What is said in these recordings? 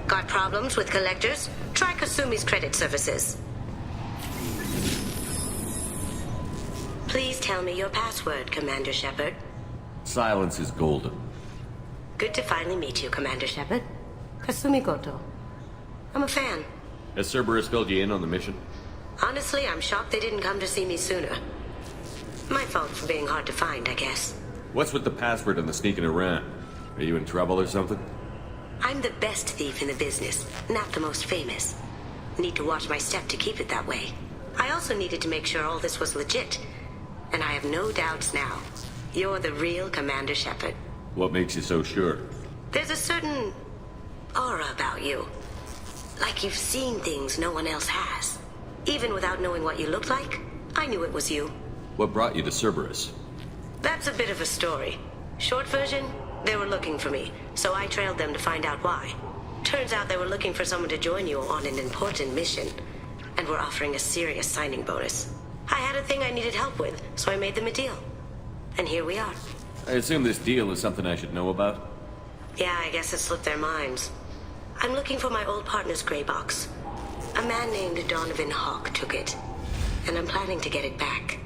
Got problems with collectors? Try Kasumi's credit services. Please tell me your password, Commander Shepard. Silence is golden. Good to finally meet you, Commander Shepard. Kasumi Goto. I'm a fan. Has Cerberus filled you in on the mission? Honestly, I'm shocked they didn't come to see me sooner. My fault for being hard to find, I guess. What's with the password and the sneaking around? Are you in trouble or something? I'm the best thief in the business, not the most famous. Need to watch my step to keep it that way. I also needed to make sure all this was legit. And I have no doubts now. You're the real Commander Shepard. What makes you so sure? There's a certain aura about you. Like you've seen things no one else has. Even without knowing what you looked like, I knew it was you. What brought you to Cerberus? That's a bit of a story. Short version, they were looking for me, so I trailed them to find out why. Turns out they were looking for someone to join you on an important mission, and were offering a serious signing bonus. I had a thing I needed help with, so I made them a deal. And here we are. I assume this deal is something I should know about? Yeah, I guess it slipped their minds. I'm looking for my old partner's gray box. A man named Donovan Hawk took it, and I'm planning to get it back.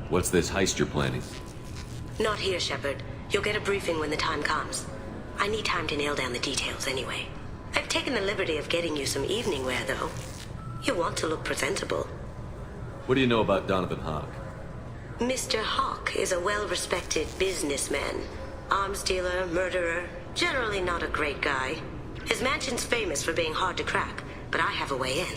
What's this heist you're planning? Not here, Shepard. You'll get a briefing when the time comes. I need time to nail down the details anyway. I've taken the liberty of getting you some evening wear, though. You want to look presentable. What do you know about Donovan Hawk? Mr. Hawk is a well-respected businessman. Arms dealer, murderer, generally not a great guy. His mansion's famous for being hard to crack, but I have a way in,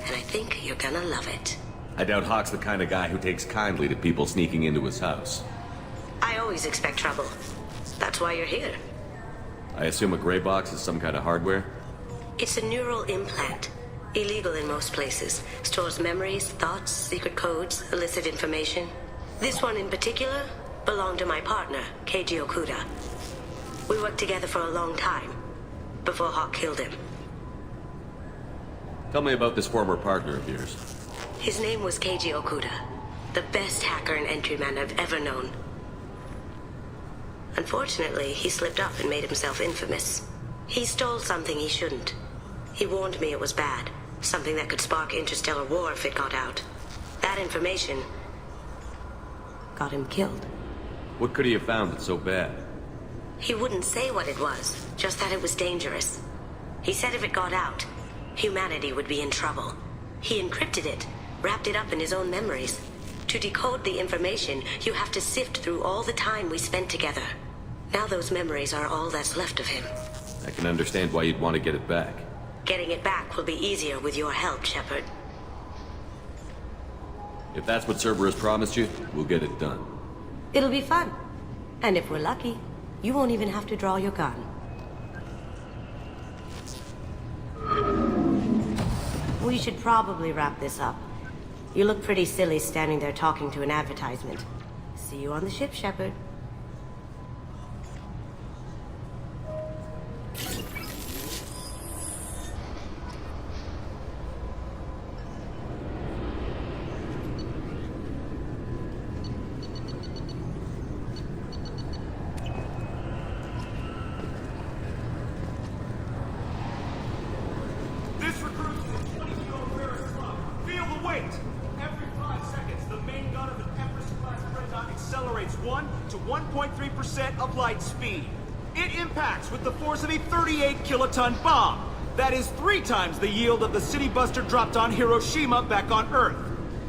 and I think you're gonna love it. I doubt Hawk's the kind of guy who takes kindly to people sneaking into his house. I always expect trouble. That's why you're here. I assume a gray box is some kind of hardware? It's a neural implant. Illegal in most places. Stores memories, thoughts, secret codes, illicit information. This one in particular belonged to my partner, Keiji Okuda. We worked together for a long time, before Hawk killed him. Tell me about this former partner of yours. His name was Keiji Okuda, the best hacker and entryman I've ever known. Unfortunately, he slipped up and made himself infamous. He stole something he shouldn't. He warned me it was bad, something that could spark interstellar war if it got out. That information got him killed. What could he have found that's so bad? He wouldn't say what it was, just that it was dangerous. He said if it got out, humanity would be in trouble. He encrypted it, wrapped it up in his own memories. To decode the information, you have to sift through all the time we spent together. Now those memories are all that's left of him. I can understand why you'd want to get it back. Getting it back will be easier with your help, Shepard. If that's what Cerberus promised you, we'll get it done. It'll be fun. And if we're lucky, you won't even have to draw your gun. We should probably wrap this up. You look pretty silly standing there talking to an advertisement. See you on the ship, Shepard. This recruits is a 20-kilo Ferris club. Feel the weight! Every 5 seconds, the main gun of an Empress-class Dreadnought accelerates 1 to 1.3% of light speed. It impacts with the force of a 38-kiloton bomb. That is 3 times the yield of the city buster dropped on Hiroshima back on Earth.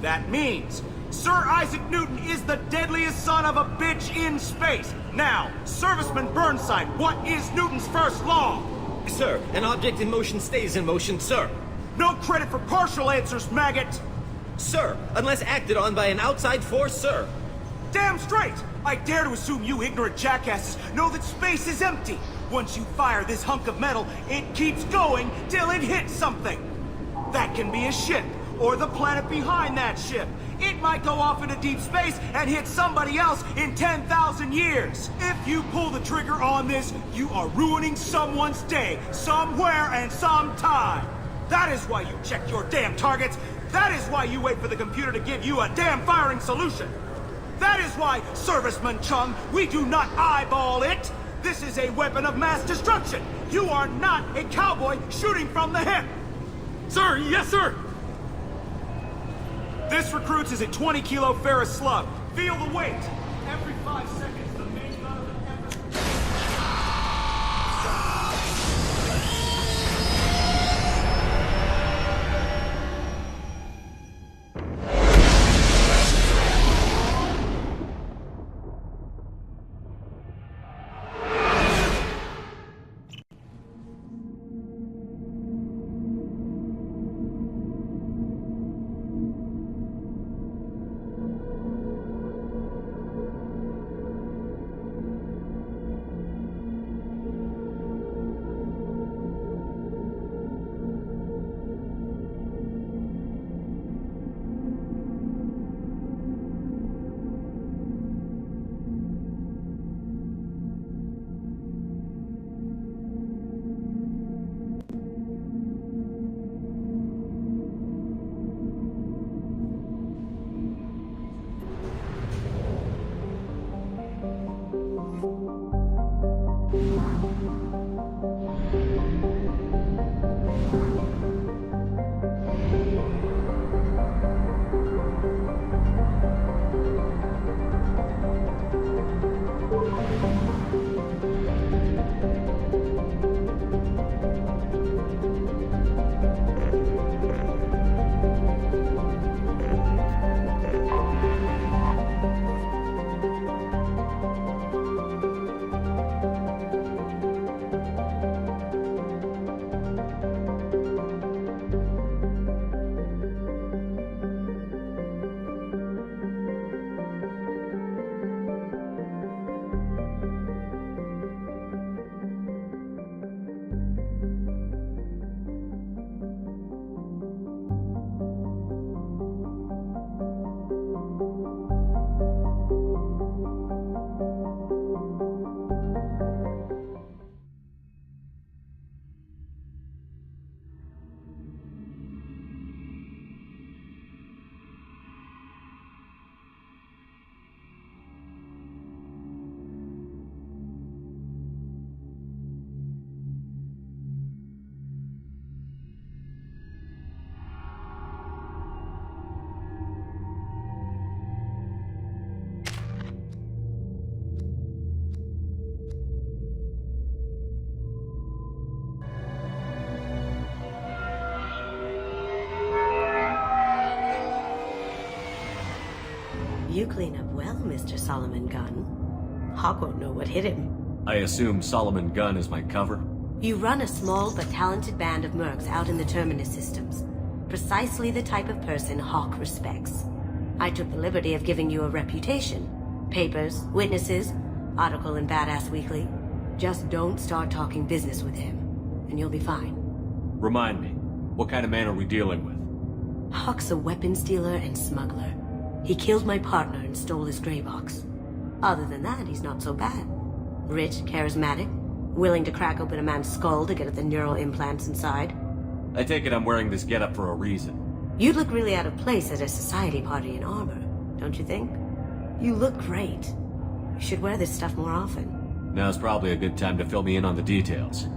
That means Sir Isaac Newton is the deadliest son of a bitch in space. Now, Serviceman Burnside, what is Newton's first law? Sir, an object in motion stays in motion, sir. No credit for partial answers, maggot! Sir, unless acted on by an outside force, sir. Damn straight! I dare to assume you ignorant jackasses know that space is empty. Once you fire this hunk of metal, it keeps going till it hits something. That can be a ship, or the planet behind that ship. It might go off into deep space and hit somebody else in 10,000 years. If you pull the trigger on this, you are ruining someone's day, somewhere and sometime. That is why you check your damn targets. That is why you wait for the computer to give you a damn firing solution. That is why, Serviceman Chung, we do not eyeball it. This is a weapon of mass destruction! You are not a cowboy shooting from the hip! Sir, yes, sir! This recruits is a 20-kilo ferrous slug. Feel the weight! Every 5 seconds, the main gun of the effort... You clean up well, Mr. Solomon Gunn. Hawk won't know what hit him. I assume Solomon Gunn is my cover? You run a small but talented band of mercs out in the Terminus systems. Precisely the type of person Hawk respects. I took the liberty of giving you a reputation. Papers, witnesses, article in Badass Weekly. Just don't start talking business with him, and you'll be fine. Remind me, what kind of man are we dealing with? Hawk's a weapons dealer and smuggler. He killed my partner and stole his gray box. Other than that, he's not so bad. Rich, charismatic, willing to crack open a man's skull to get at the neural implants inside. I take it I'm wearing this getup for a reason. You'd look really out of place at a society party in armor, don't you think? You look great. You should wear this stuff more often. Now's probably a good time to fill me in on the details.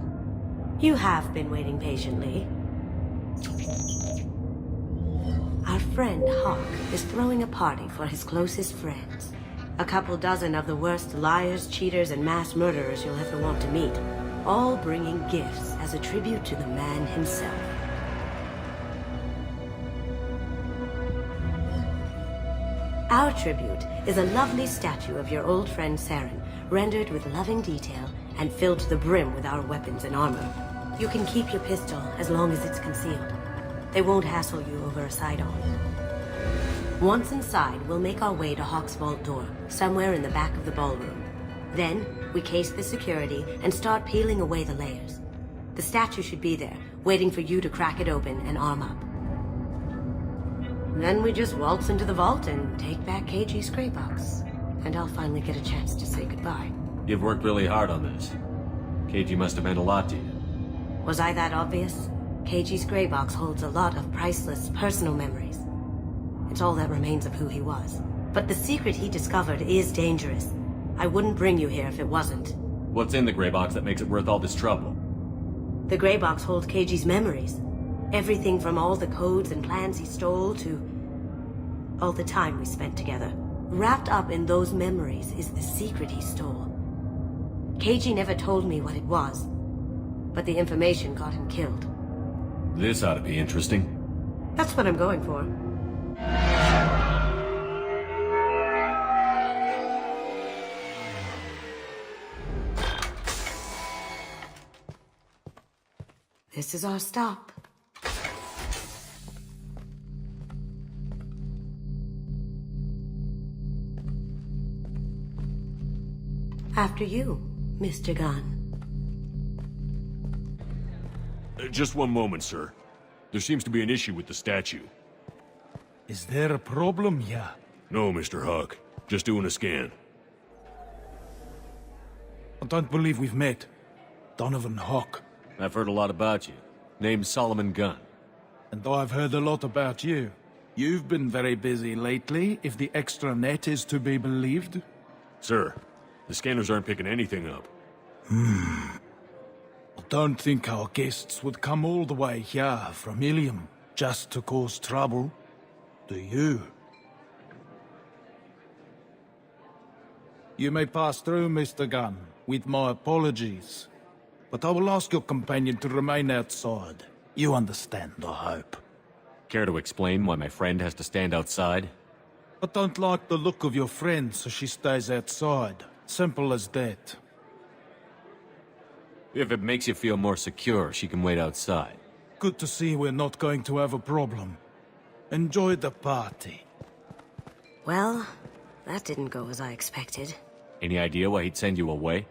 You have been waiting patiently. Our friend Hawk is throwing a party for his closest friends. A couple dozen of the worst liars, cheaters, and mass murderers you'll ever want to meet. All bringing gifts as a tribute to the man himself. Our tribute is a lovely statue of your old friend Saren, rendered with loving detail and filled to the brim with our weapons and armor. You can keep your pistol as long as it's concealed. They won't hassle you over a sidearm. Once inside, we'll make our way to Hawk's vault door, somewhere in the back of the ballroom. Then, we case the security and start peeling away the layers. The statue should be there, waiting for you to crack it open and arm up. Then we just waltz into the vault and take back KG's gray box. And I'll finally get a chance to say goodbye. You've worked really hard on this. KG must have meant a lot to you. Was I that obvious? KG's gray box holds a lot of priceless personal memories. It's all that remains of who he was. But the secret he discovered is dangerous. I wouldn't bring you here if it wasn't. What's in the gray box that makes it worth all this trouble? The gray box holds Keiji's memories. Everything from all the codes and plans he stole to all the time we spent together. Wrapped up in those memories is the secret he stole. Keiji never told me what it was, but the information got him killed. This ought to be interesting. That's what I'm going for. This is our stop. After you, Mr. Gunn. Just one moment, sir. There seems to be an issue with the statue. Is there a problem here? No, Mr. Huck. Just doing a scan. I don't believe we've met. Donovan Hawk. I've heard a lot about you. Name's Solomon Gunn. And I've heard a lot about you. You've been very busy lately, if the extra net is to be believed. Sir, the scanners aren't picking anything up. I don't think our guests would come all the way here from Ilium just to cause trouble. Do you? You may pass through, Mr. Gunn, with my apologies. But I will ask your companion to remain outside. You understand, I hope. Care to explain why my friend has to stand outside? I don't like the look of your friend, so she stays outside. Simple as that. If it makes you feel more secure, she can wait outside. Good to see we're not going to have a problem. Enjoy the party. Well, that didn't go as I expected. Any idea why he'd send you away?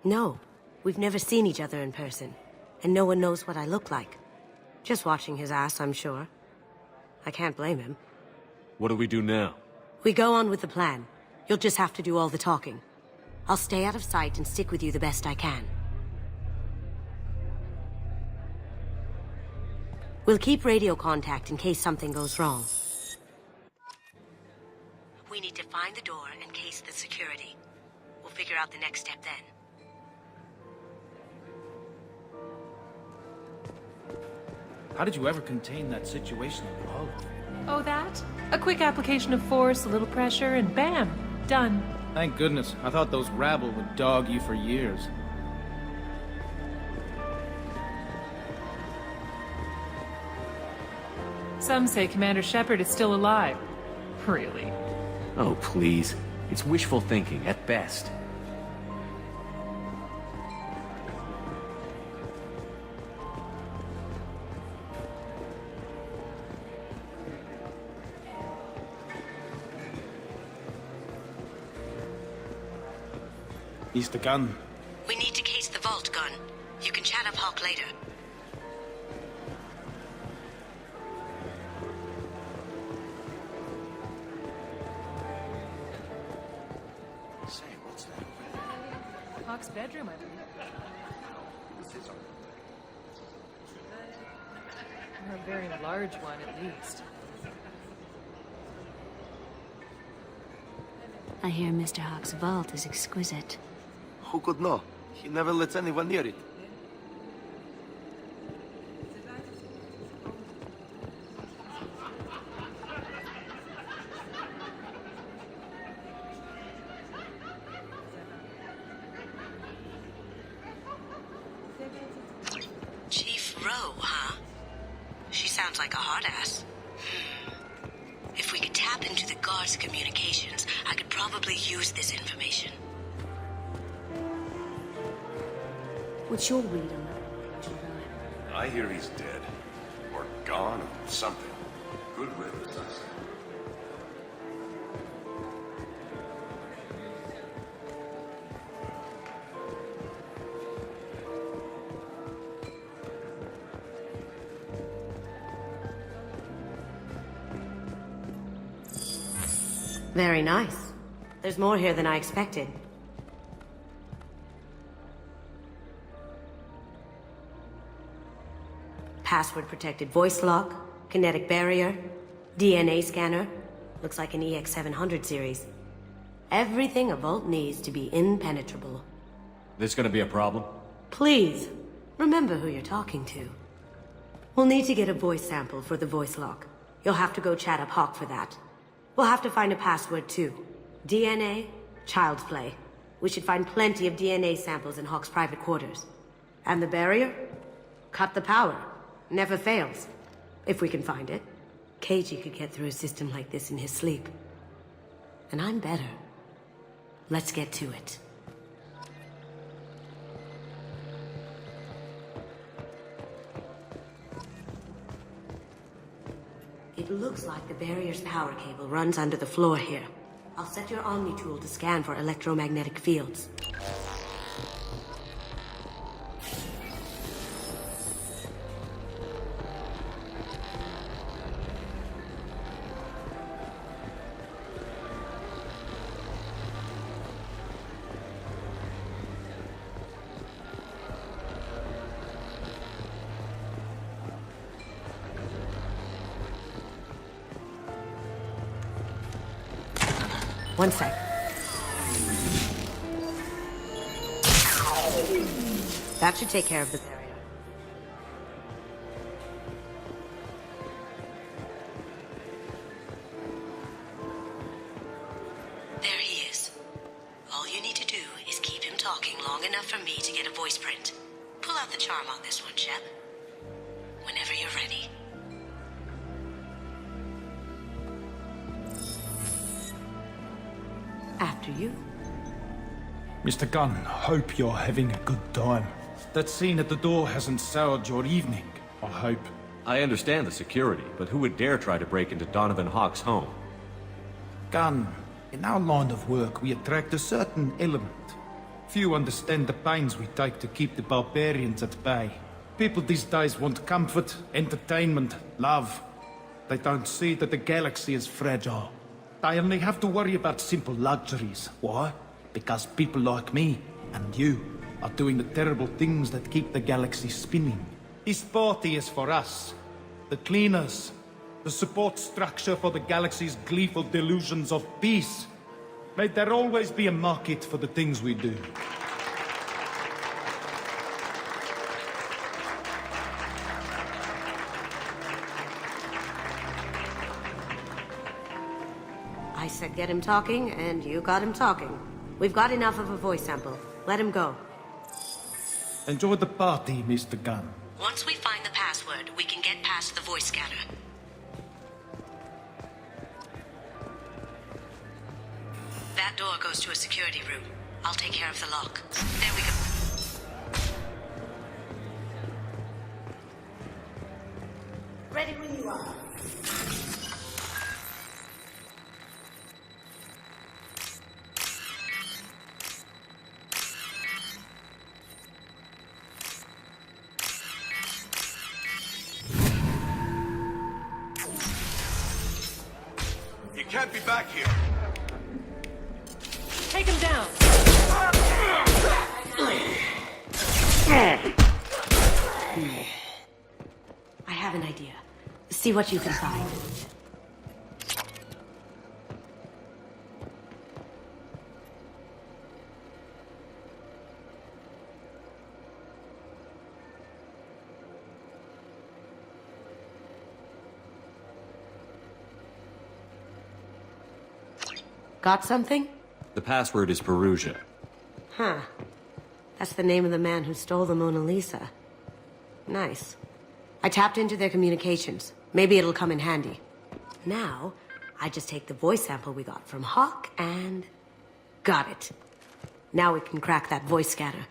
No, we've never seen each other in person, and no one knows what I look like. Just watching his ass, I'm sure. I can't blame him. What do we do now? We go on with the plan. You'll just have to do all the talking. I'll stay out of sight and stick with you the best I can. We'll keep radio contact in case something goes wrong. We need to find the door and case the security. We'll figure out the next step then. How did you ever contain that situation in the hull? Oh, that? A quick application of force, a little pressure, and bam! Done. Thank goodness. I thought those rabble would dog you for years. Some say Commander Shepard is still alive. Really? Oh, please. It's wishful thinking, at best. Mr. Gunn. We need to case the vault, Gun. You can chat up Hawk later. Hawk's bedroom, I believe. Or a very large one, at least. I hear Mr. Hawk's vault is exquisite. Who could know? He never lets anyone near it. Chief Rowe, huh? She sounds like a hard ass. If we could tap into the guard's communications, I could probably use this information. What's your read on that? I hear he's dead. Or gone, or something. Good riddance, I say. Very nice. There's more here than I expected. Password-protected voice lock, kinetic barrier, DNA scanner. Looks like an EX700 series. Everything a vault needs to be impenetrable. This gonna be a problem? Please, remember who you're talking to. We'll need to get a voice sample for the voice lock. You'll have to go chat up Hawk for that. We'll have to find a password too. DNA, child's play. We should find plenty of DNA samples in Hawk's private quarters. And the barrier? Cut the power. Never fails. If we can find it. Keiji could get through a system like this in his sleep. And I'm better. Let's get to it. It looks like the barrier's power cable runs under the floor here. I'll set your Omni tool to scan for electromagnetic fields. One sec. That should take care of the barrier. There he is. All you need to do is keep him talking long enough for me to get a voice print. Pull out the charm on this one, Shep. Whenever you're ready. After you. Mr. Gunn, hope you're having a good time. That scene at the door hasn't soured your evening, I hope. I understand the security, but who would dare try to break into Donovan Hawk's home? Gunn, in our line of work, we attract a certain element. Few understand the pains we take to keep the barbarians at bay. People these days want comfort, entertainment, love. They don't see that the galaxy is fragile. They only have to worry about simple luxuries. Why? Because people like me and you are doing the terrible things that keep the galaxy spinning. This party is for us, the cleaners, the support structure for the galaxy's gleeful delusions of peace. May there always be a market for the things we do. I said get him talking, and you got him talking. We've got enough of a voice sample. Let him go. Enjoy the party, Mr. Gunn. Once we find the password, we can get past the voice scanner. That door goes to a security room. I'll take care of the lock. There we go. Ready when you are. You can't be back here. Take him down. I have an idea. See what you can find. Got something? The password is Perugia. Huh. That's the name of the man who stole the Mona Lisa. Nice. I tapped into their communications. Maybe it'll come in handy. Now, I just take the voice sample we got from Hawk and... got it. Now we can crack that voice scanner.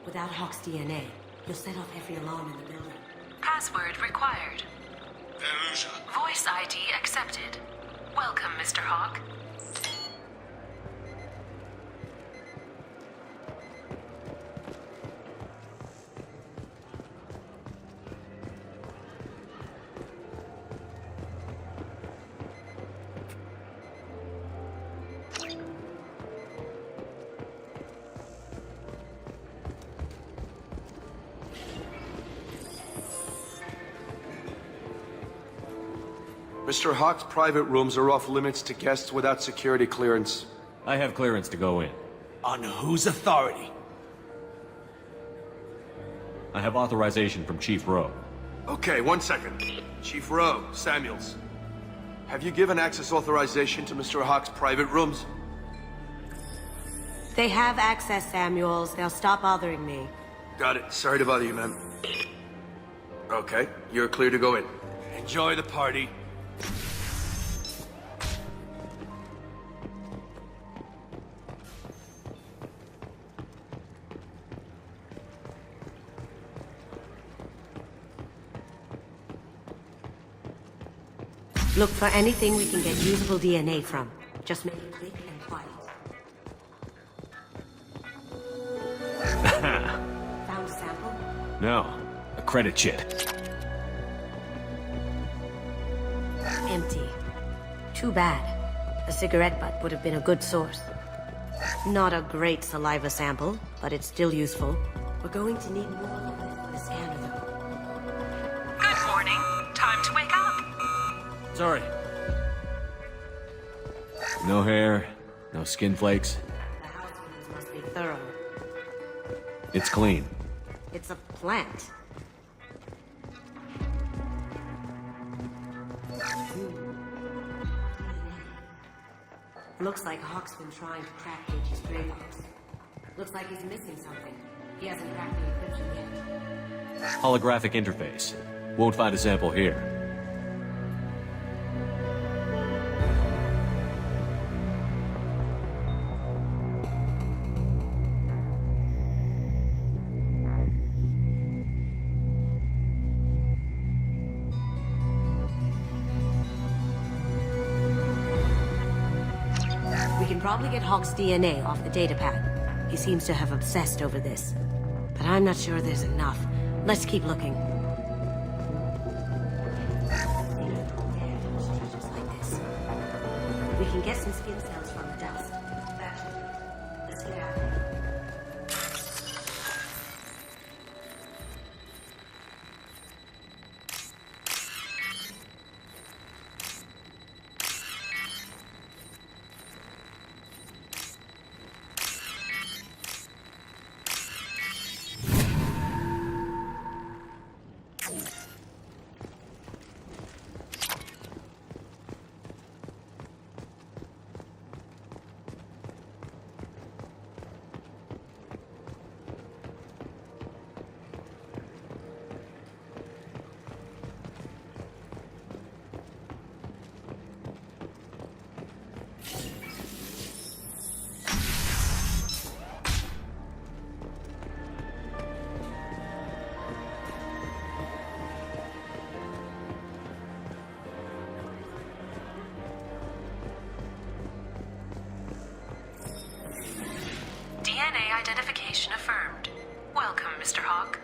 Without Hawk's DNA, you'll set off every alarm in the building. Password required. Perugia. Voice ID accepted. Welcome, Mr. Hawk. Mr. Hawk's private rooms are off limits to guests without security clearance. I have clearance to go in. On whose authority? I have authorization from Chief Rowe. Okay, 1 second. Chief Rowe, Samuels. Have you given access authorization to Mr. Hawk's private rooms? They have access, Samuels. They'll stop bothering me. Got it. Sorry to bother you, ma'am. Okay, you're clear to go in. Enjoy the party. Look for anything we can get usable DNA from. Just make it quick and quiet. Found a sample? No, a credit chip. Empty. Too bad. A cigarette butt would have been a good source. Not a great saliva sample, but it's still useful. We're going to need more of it for the scanner, though. Good morning. Time to wake up. Sorry. No hair, no skin flakes. The house cleaners must be thorough. It's clean. It's a plant. Looks like Hawk's been trying to crack Gage's gray box. Looks like he's missing something. He hasn't cracked the encryption yet. Holographic interface. Won't find a sample here. We can probably get Hawk's DNA off the datapad. He seems to have obsessed over this. But I'm not sure there's enough. Let's keep looking. Just like this. We can get some skin cells from the dust. Let's get out. DNA identification affirmed. Welcome, Mr. Hawk.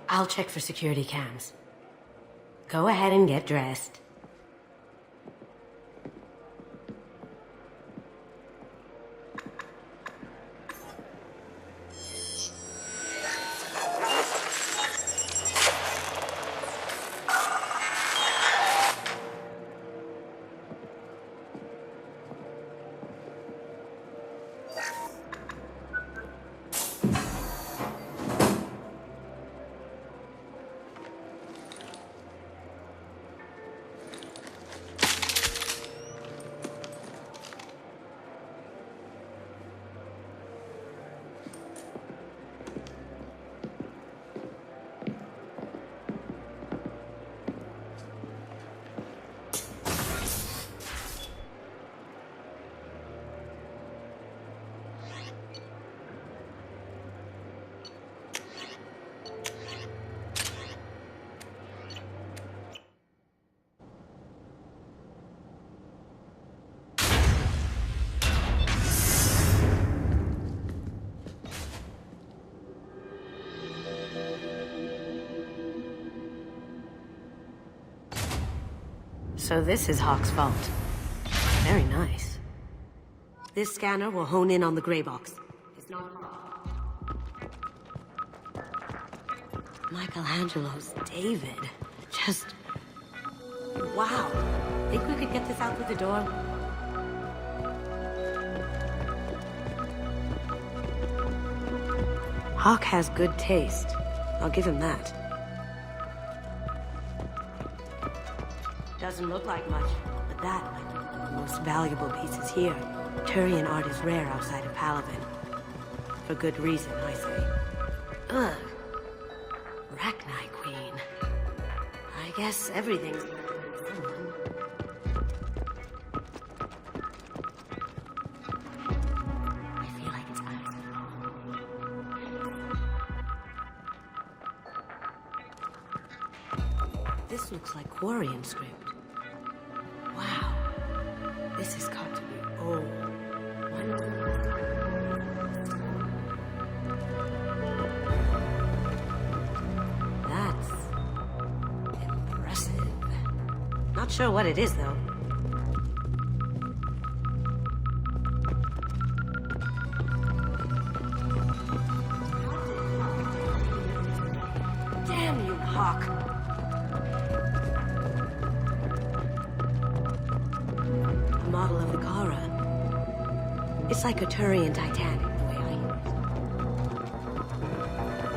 I'll check for security cams. Go ahead and get dressed. So this is Hawk's vault. Very nice. This scanner will hone in on the gray box. It's not Michelangelo's David. Just... wow. Think we could get this out through the door? Hawk has good taste. I'll give him that. Doesn't look like much, but that might be one of the most valuable pieces here. Turian art is rare outside of Palavin. For good reason, I say. Ugh. Rachni Queen. I guess everything's... I feel like it's nice. This looks like Quarian script. Wow. This has got to be old. That's impressive. Not sure what it is, though. Damn you, Hawk. A model of the Kara. It's like a Turian Titanic, the way I use it.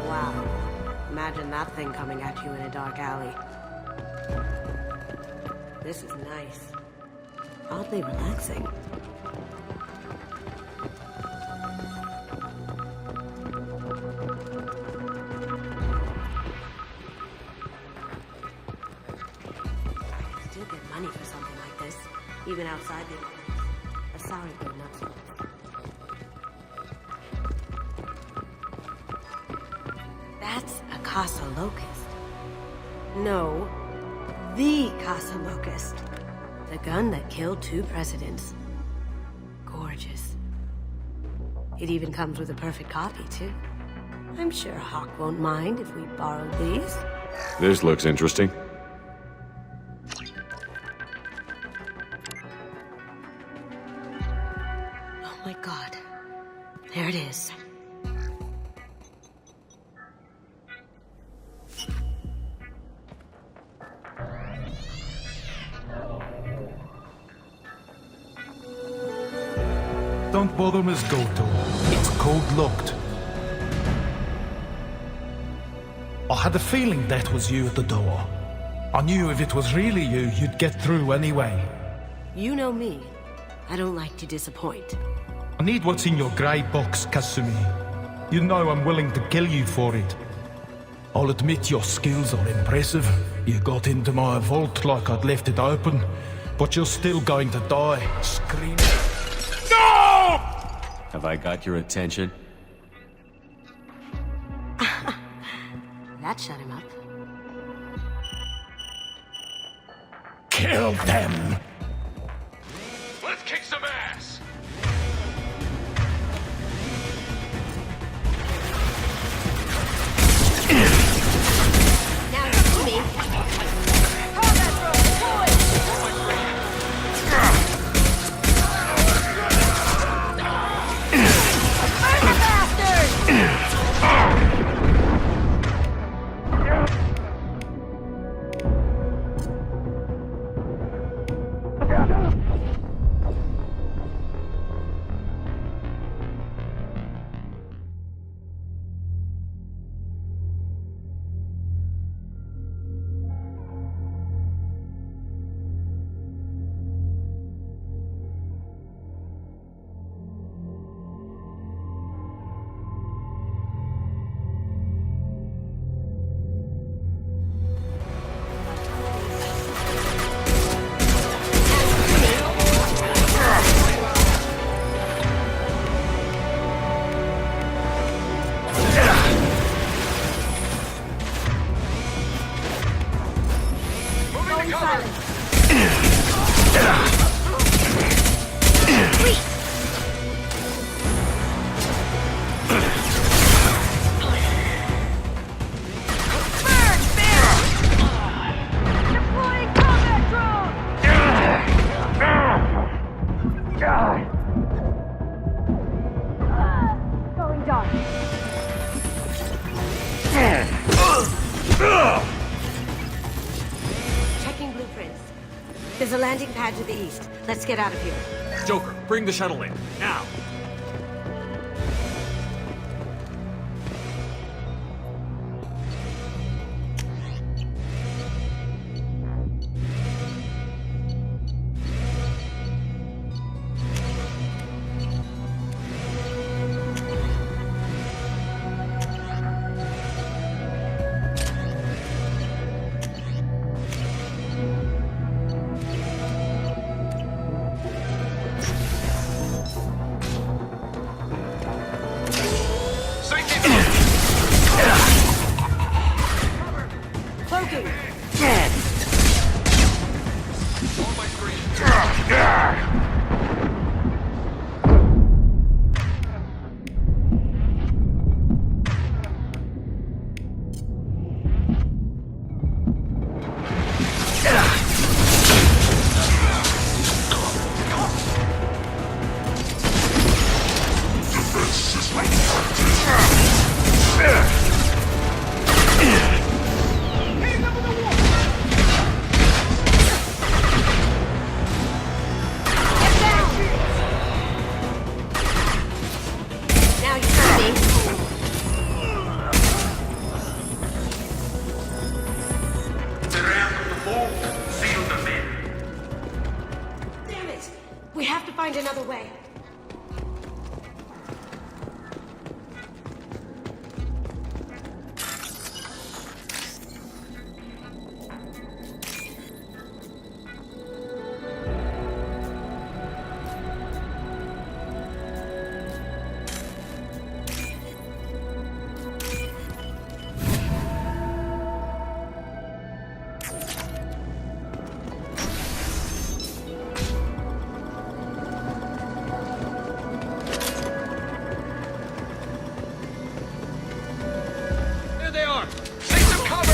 Wow. Imagine that thing coming at you in a dark alley. This is nice. Oddly relaxing. I could still get money for something like this, even outside the... sorry, but not so. That's a Casa Locust. No, the Casa Locust. The gun that killed 2 presidents. Gorgeous. It even comes with a perfect copy, too. I'm sure Hawk won't mind if we borrowed these. This looks interesting. Oh my god. There it is. Don't bother, Miss Goto. It's code-locked. I had a feeling that was you at the door. I knew if it was really you, you'd get through anyway. You know me. I don't like to disappoint. I need what's in your grey box, Kasumi. You know I'm willing to kill you for it. I'll admit your skills are impressive. You got into my vault like I'd left it open, but you're still going to die, screaming. No! Have I got your attention? That shut him up. Kill them! Let's kick some ass! Now, Kasumi. Going dark. Checking blueprints. There's a landing pad to the east. Let's get out of here. Joker, bring the shuttle in. Now! Cloaking! Now you see me. Damn it! We have to find another way. There they are! Take some cover!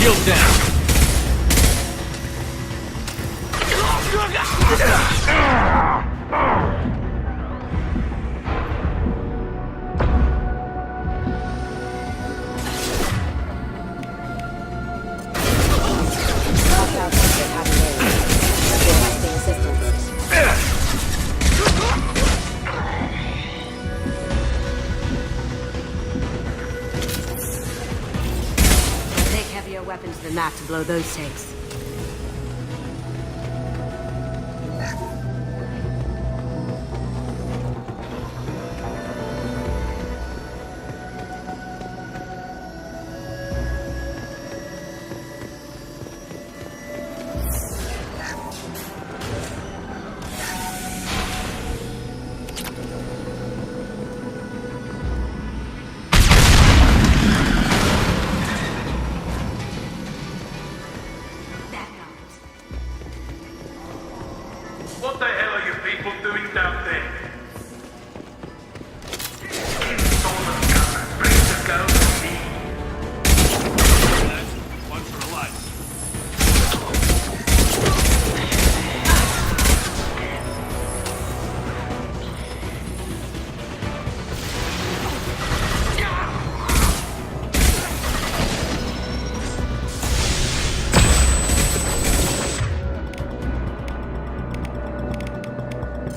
Shield down! Take heavier weapons than that to blow those tanks. What the hell are you people doing down there? One for life.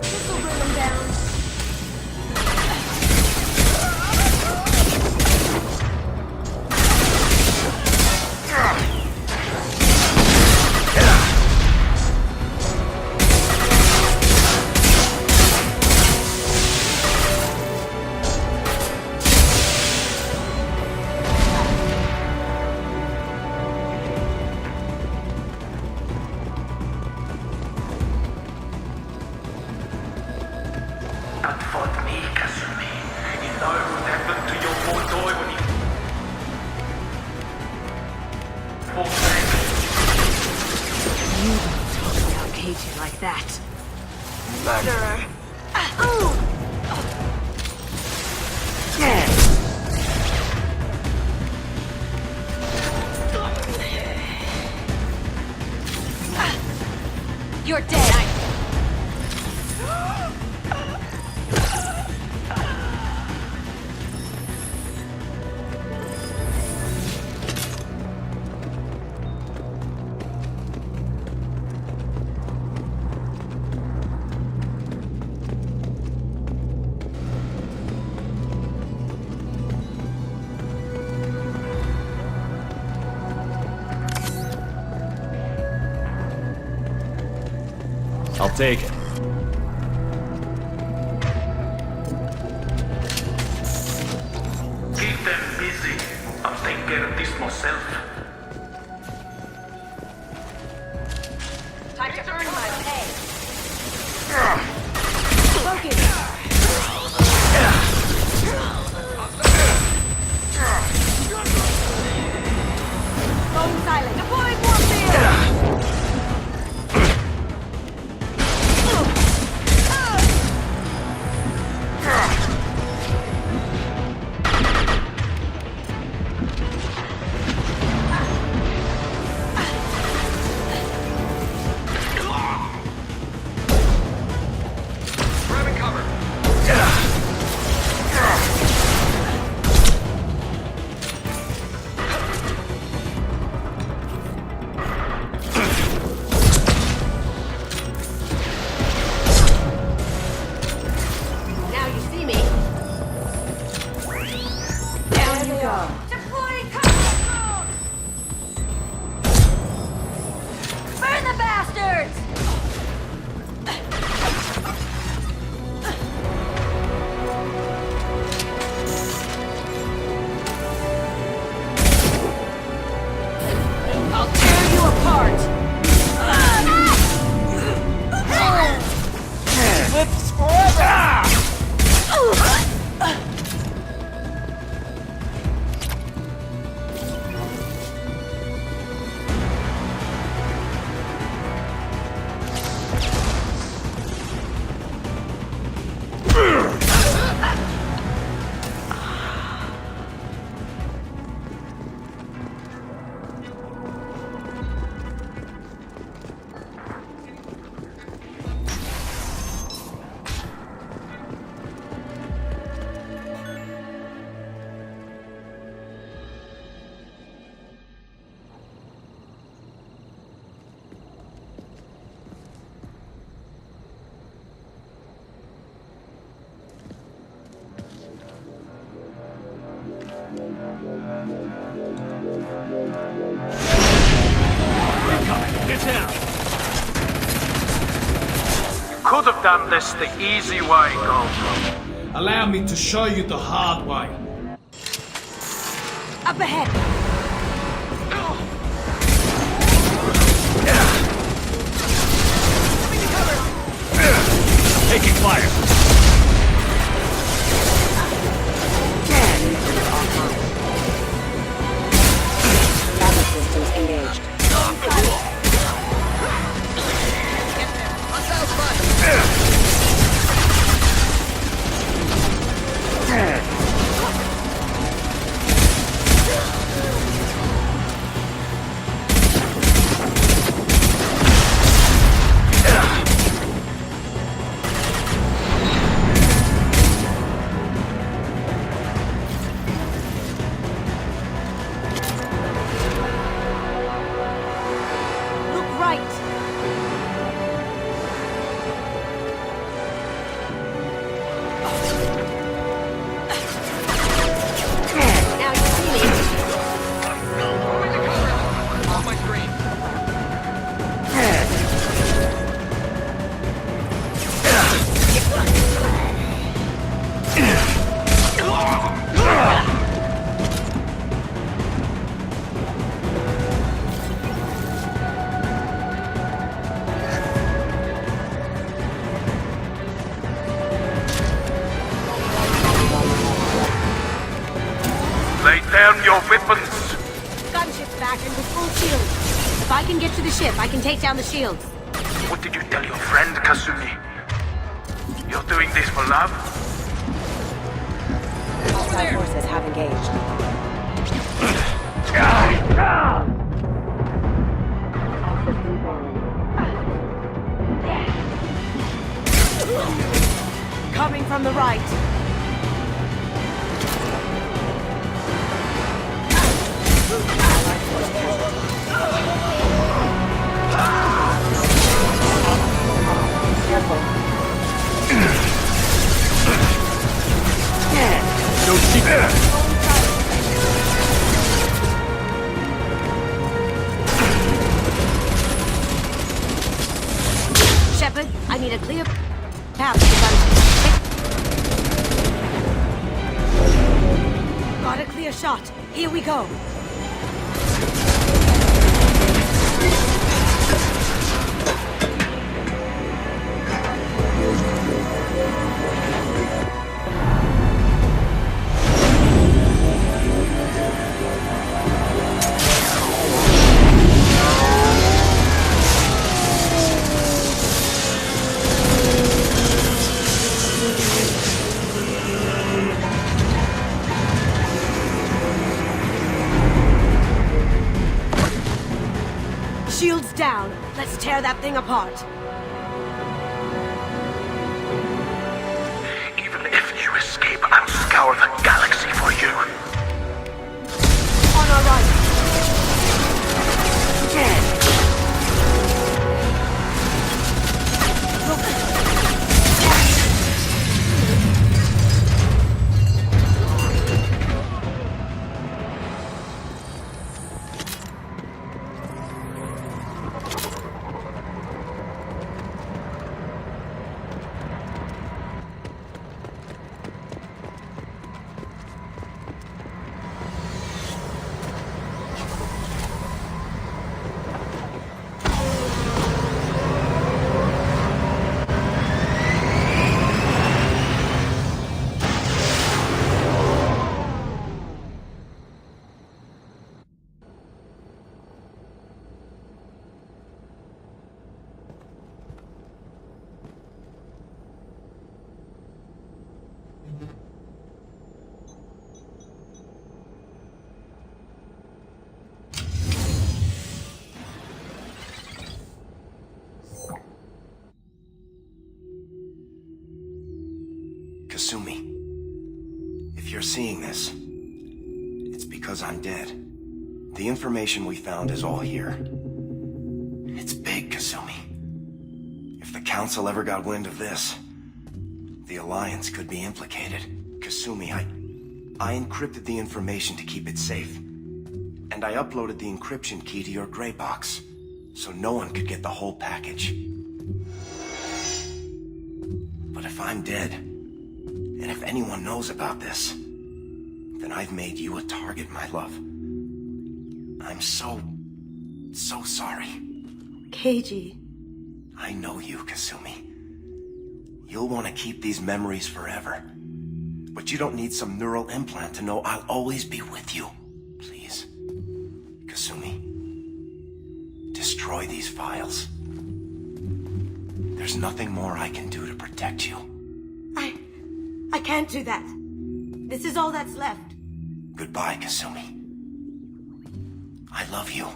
This'll bring them down. Don't fight me, Kasumi. You know what happened to your poor boy when he... Poor thing. You don't talk about Keiji like that. Murderer. You're dead. I'll take it. Keep them busy. I'll take care of this myself. Time to earn my pay. Focus. Going silent. Deploying warfare. Could have done this the easy way, Goldblum. Allow me to show you the hard way. Up ahead. Taking fire. Backup systems engaged. Look right. Now you see me. Off my screen. Lay down your weapons. Gunship's back and with full shields. If I can get to the ship, I can take down the shields. What did you tell your friend, Kasumi? You're doing this for love? Outside forces have engaged. coming from the right. Don't keep it! Shepard, I need a clear path to the got a clear shot. Here we go. Shields down. Let's tear that thing apart. Even if you escape, I'll scour the galaxy for you. On our right. Kasumi, if you're seeing this, it's because I'm dead. The information we found is all here. It's big, Kasumi. If the Council ever got wind of this, the Alliance could be implicated. Kasumi, I encrypted the information to keep it safe. And I uploaded the encryption key to your gray box, so no one could get the whole package. But if I'm dead, and if anyone knows about this, then I've made you a target, my love. I'm so sorry. KG. I know you, Kasumi. You'll want to keep these memories forever. But you don't need some neural implant to know I'll always be with you. Please, Kasumi, destroy these files. There's nothing more I can do to protect you. I can't do that. This is all that's left. Goodbye, Kasumi. I love you.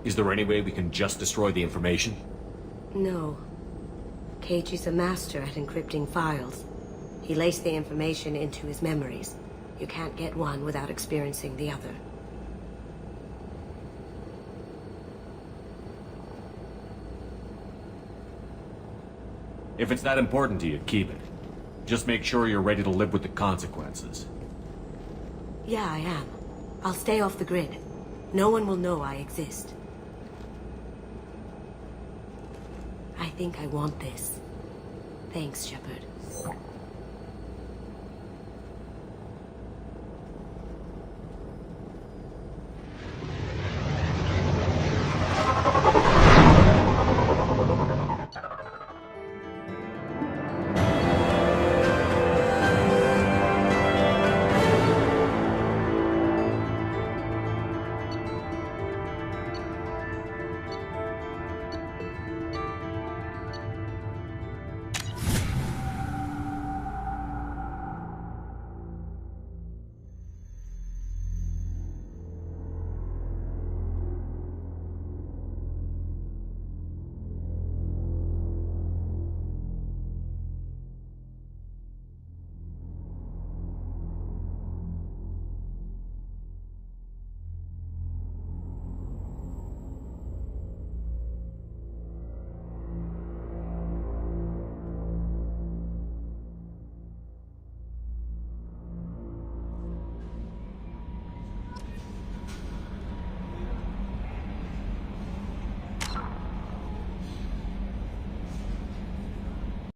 Is there any way we can just destroy the information? No. Keiichi's a master at encrypting files. He laced the information into his memories. You can't get one without experiencing the other. If it's that important to you, keep it. Just make sure you're ready to live with the consequences. Yeah, I am. I'll stay off the grid. No one will know I exist. I think I want this. Thanks, Shepard.